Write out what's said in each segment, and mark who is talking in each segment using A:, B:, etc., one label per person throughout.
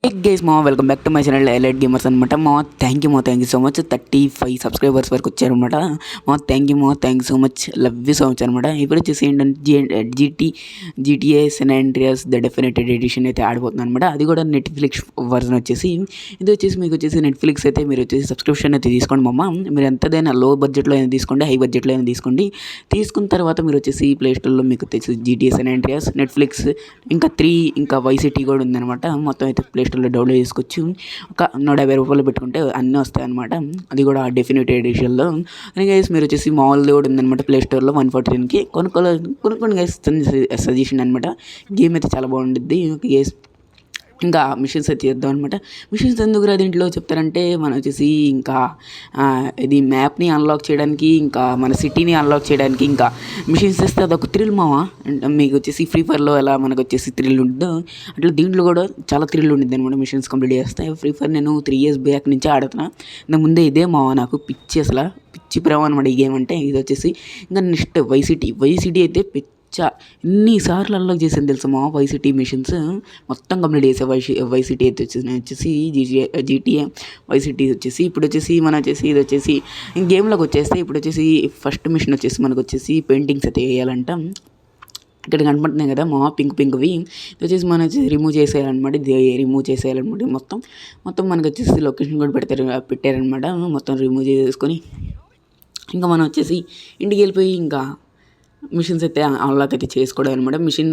A: హే guys మా welcome back to my channel elite gamers అనమాట. Thank you so much. 35 subscribers వరకు వచ్చారనమాట. Thank you so much, love you so much అనమాట. ఇప్పుడు వచ్చేసి ఏంటంటే GTA San Andreas the definitive edition అయితే ఆడిపోతుంది అనమాట. అది కూడా నెట్ఫ్లిక్స్ వర్జన్ వచ్చేసి. ఇది వచ్చేసి మీకు వచ్చేసి నెట్ఫ్లిక్స్ అయితే మీరు వచ్చేసి సబ్స్క్రిప్షన్ అయితే తీసుకోండి మమ్మ. మీరు ఎంతదైనా లో బడ్జెట్లో అయినా తీసుకోండి, హై బడ్జెట్లో అయినా తీసుకోండి. తీసుకున్న తర్వాత మీరు వచ్చేసి ప్లే స్టోర్లో మీకు వచ్చేసి జీటీఏ సెన్ ఆండ్రియాస్, నెట్ఫ్లిక్స్, ఇంకా వైసిటీ కూడా ఉందన్నమాట. మొత్తం అయితే ప్లే స్టోర్లో డౌన్లోడ్ చేసుకోవచ్చు. ఒక 150 రూపాయలు పెట్టుకుంటే అన్నీ వస్తాయి అనమాట. అది కూడా డెఫినెట్ ఎడిషన్లో. అని గైస్ మీరు వచ్చేసి మామూలుది కూడా ఉందన్నమాట ప్లే స్టోర్లో 149కి కొనుక్కోండి గైస్. సజెషన్ అనమాట. గేమ్ అయితే చాలా బాగుంటుంది. గైస్ ఇంకా మిషన్స్ అయితే చేద్దాం అనమాట. మిషన్స్ ఎందుకు దీంట్లో చెప్తారంటే మనం వచ్చేసి ఇంకా ఇది మ్యాప్ని అన్లాక్ చేయడానికి, ఇంకా మన సిటీని అన్లాక్ చేయడానికి ఇంకా మిషన్స్ చేస్తే అదొక థ్రిల్ మావా. మీకు వచ్చేసి ఫ్రీ ఫైర్లో ఎలా మనకు వచ్చేసి థ్రిల్ ఉంటుందో అట్లా దీంట్లో కూడా చాలా థ్రిల్ ఉంటుంది అనమాట. మిషన్స్ కంప్లీట్ చేస్తాయి. ఫ్రీ ఫైర్ నేను 3 years బ్యాక్ నుంచి ఆడుతున్నా. ఇంతకు ముందే ఇదే మావా నాకు పిచ్చి, అసలు పిచ్చి ప్రేమ అనమాట ఈ గేమ్ అంటే. ఇది వచ్చేసి ఇంకా నెక్స్ట్ వైసిటీ అయితే ఎన్నిసార్లు అన్లాక్ చేసాను తెలుసా మా వైసిటీ మిషన్స్ మొత్తం కంప్లీట్ చేసే. వైసిటీ అయితే వచ్చేసి జీటీఏ వైసిటీ వచ్చేసి ఇప్పుడు వచ్చేసి ఇది వచ్చేసి గేమ్లోకి వచ్చేస్తే ఇప్పుడు వచ్చేసి ఫస్ట్ మిషన్ వచ్చేసి మనకు వచ్చేసి పెయింటింగ్స్ అయితే వేయాలంట. ఇక్కడ కనపడుతున్నాయి కదా మా పింక్వి. ఇది వచ్చేసి మనం వచ్చేసి రిమూవ్ చేసేయాలన్నమాట. మొత్తం మనకు వచ్చేసి లొకేషన్ కూడా పెట్టారనమాట. మొత్తం రిమూవ్ చేసుకొని ఇంకా మనం వచ్చేసి ఇంటికి వెళ్ళిపోయి ఇంకా మిషన్స్ అయితే అన్లాక్ అయితే చేసుకోవడం అనమాట. మిషన్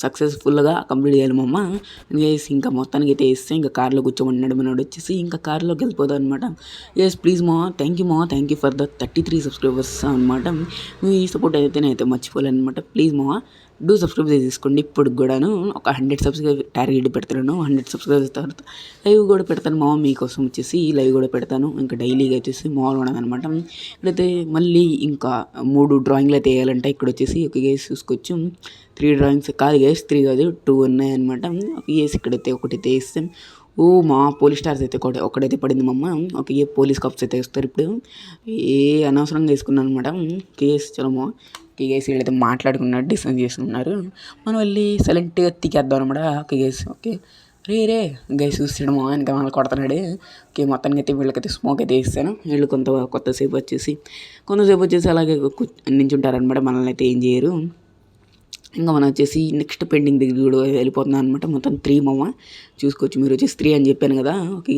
A: సక్సెస్ఫుల్గా కంప్లీట్ చేయాలి మమ్మ. గేస్ ఇంకా మొత్తానికి అయితే వేస్తే ఇంకా కార్లో కూర్చోమన్నాడు మనోడు వచ్చేసి ఇంకా కార్లోకి వెళ్ళిపోతాం అనమాట. Yes please thank you for the 33 subscribers అనమాట. మీ సపోర్ట్ అయితే నేనైతే మర్చిపోలేను అనమాట. ప్లీజ్ డూ సబ్స్క్రైబ్ చేసుకోండి. ఇప్పుడు కూడాను ఒక 100 సబ్స్క్రైబ్ టార్గెట్ పెడతాను. 100 సబ్స్క్రైబర్స్ తర్వాత లైవ్ కూడా పెడతాను మీకోసం వచ్చేసి. లైవ్ కూడా పెడతాను ఇంకా డైలీగా వచ్చేసి మామూలుగా అనమాట. ఇక్కడైతే మళ్ళీ ఇంకా 3 డ్రాయింగ్లు అయితే వేయాలంటే ఇక్కడ వచ్చేసి ఒక గేస్ చూసుకోవచ్చు. 3 డ్రాయింగ్స్ కాదు గేస్, 3 కాదు 2 ఉన్నాయన్నమాట. ఒక గేస్ ఇక్కడైతే ఒకటైతే వేస్తాం. పోలీస్ స్టార్స్ అయితే ఒకటైతే పడింది మమ్మ. పోలీస్ కాప్స్ అయితే వేస్తారు. ఇప్పుడు అనవసరంగా వేసుకున్నాను అనమాట. కేసు చలమో కేసు వీళ్ళైతే మాట్లాడుకున్నారు, డిస్కస్ చేస్తున్నారు. మనం వెళ్ళి సైలెంట్గా తికేద్దాం అనమాట. ఓకే రే గైస్ చూస్తాడు ఇంకా మనల్ని కొడుతున్నాడు. మొత్తానికి అయితే వీళ్ళకైతే స్మోక్ అయితే వేస్తాను. వీళ్ళు కొంతసేపు వచ్చేసి అలాగే నించుంటారనమాట. మనల్ని అయితే ఏం చేయరు. ఇంకా మనం వచ్చేసి నెక్స్ట్ పెయింటింగ్ దగ్గర కూడా వెళ్ళిపోతున్నాం అనమాట. మొత్తం 3 చూసుకోవచ్చు. మీరు వచ్చేసి 3 అని చెప్పాను కదా. ఓకే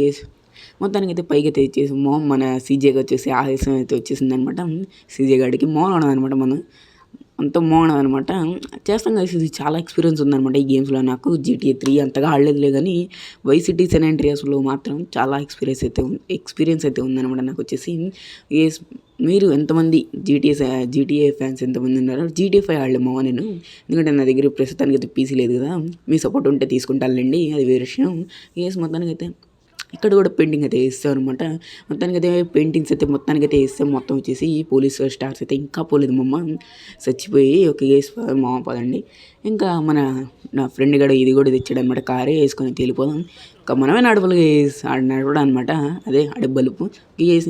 A: మొత్తానికి అయితే పైకి అయితే ఇచ్చేసి మన సీజేగా వచ్చేసి ఆదేశం అయితే వచ్చేసింది అనమాట. సీజే గాడికి మోనం అనమాట. మనం అంత మోనం అనమాట చేస్తాం కదా. ఇది చాలా ఎక్స్పీరియన్స్ ఉందనమాట ఈ గేమ్స్లో నాకు. జీటీఏ 3 అంతగా ఆడలేదులే కానీ వైసిటీ సెన్ ఆండ్రియాస్లో మాత్రం చాలా ఎక్స్పీరియన్స్ అయితే ఉందనమాట నాకు వచ్చేసి. మీరు ఎంతమంది జీటీఏ ఫ్యాన్స్ ఎంతమంది ఉన్నారు? జీటీఏ 5 ఆడలేమో నేను, ఎందుకంటే నా దగ్గర ప్రస్తుతానికి అయితే పీసీ లేదు కదా. మీ సపోర్ట్ ఉంటే తీసుకుంటానులేండి, అది వేరే విషయం. మొత్తానికి అయితే ఇక్కడ కూడా పెయింటింగ్ అయితే వేస్తాం అనమాట. మొత్తానికి అయితే వేస్తాం. మొత్తం వచ్చేసి పోలీస్ స్టార్స్ అయితే ఇంకా పోలేదు మమ్మ, చచ్చిపోయి పదండి. ఇంకా నా ఫ్రెండ్ కూడా ఇది కూడా తెచ్చాడు అనమాట. కారే వేసుకొని వెళ్ళిపోదాం. ఇంకా మనమే నడవడం అనమాట. అదే ఆడే బలుపు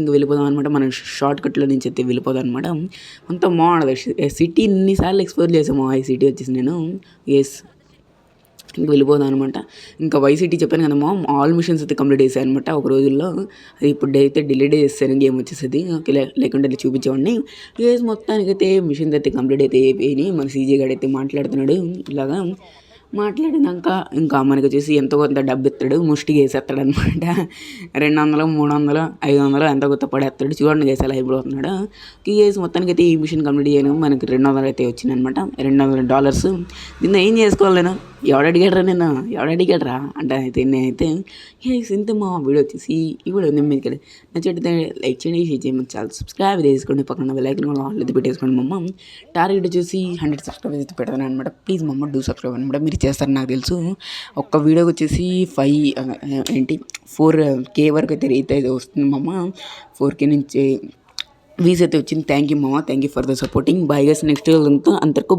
A: ఇంకా వెళ్ళిపోదాం అనమాట. మనం షార్ట్ కట్లో నుంచి అయితే వెళ్ళిపోదాం అనమాట. అంతా బాగుండదు. సిటీ ఎన్నిసార్లు ఎక్స్ప్లోర్ చేసాము. ఈ సిటీ వచ్చేసి నేను ఇంక వెళ్ళిపోదాం అనమాట. ఇంకా వైసిటీ చెప్పాను కదా ఆల్ మిషన్స్ అయితే కంప్లీట్ చేశాను అనమాట ఒక రోజుల్లో. అది ఇప్పుడు అయితే డిలీట్ చేస్తాను గేమ్ వచ్చేసి. లేకుంటే అది చూపించేవాడిని. మొత్తానికైతే మిషన్స్ అయితే కంప్లీట్ అయితే అయిపోయినాయి. మన సీజే గాడు అయితే మాట్లాడుతున్నాడు. ఇలాగా మాట్లాడినాక ఇంకా మనకు వచ్చేసి ఎంతో కొంత డబ్బు ఇస్తాడు. ముష్టిగా వేసేస్తాడు అనమాట. 200, 300, 500 ఎంతో కొంత పడేస్తాడు. చూడండి వేసి అలా అయిపోతున్నాడు. మొత్తానికి అయితే ఈ మిషన్ కంప్లీట్ చేయను మనకి 200 అయితే వచ్చింది అనమాట. $200. దీన్ని ఏం చేసుకోవాలి నేను? ఎవడడిగాడరా అంటే అయితే నేనైతే ఇంత మా వీడియో వచ్చేసి ఈ వీడియో మీకు నచ్చితే లైక్ చేయండి, షేర్ చేయమని చాలా సబ్స్క్రైబ్ చేసుకోండి. పక్కన లైక్ ఆల్ పెట్టేసుకోండి మమ్మ. టార్గెట్ వచ్చేసి 100 సబ్స్క్రైబ్ అయితే పెడతాను అనమాట. ప్లీజ్ మమ్మ డూ సబ్స్క్రైబ్ అనమాట. మీరు చేస్తారని నాకు తెలుసు. ఒక్క వీడియోకి వచ్చేసి 4K వరకు అయితే రీచ్ అయితే వస్తుంది మమ్మ. 4K నుంచి వీస్ అయితే వచ్చింది. థ్యాంక్ యూ మమ్మ. Thank you for the supporting. Bye guys. Next అంతకు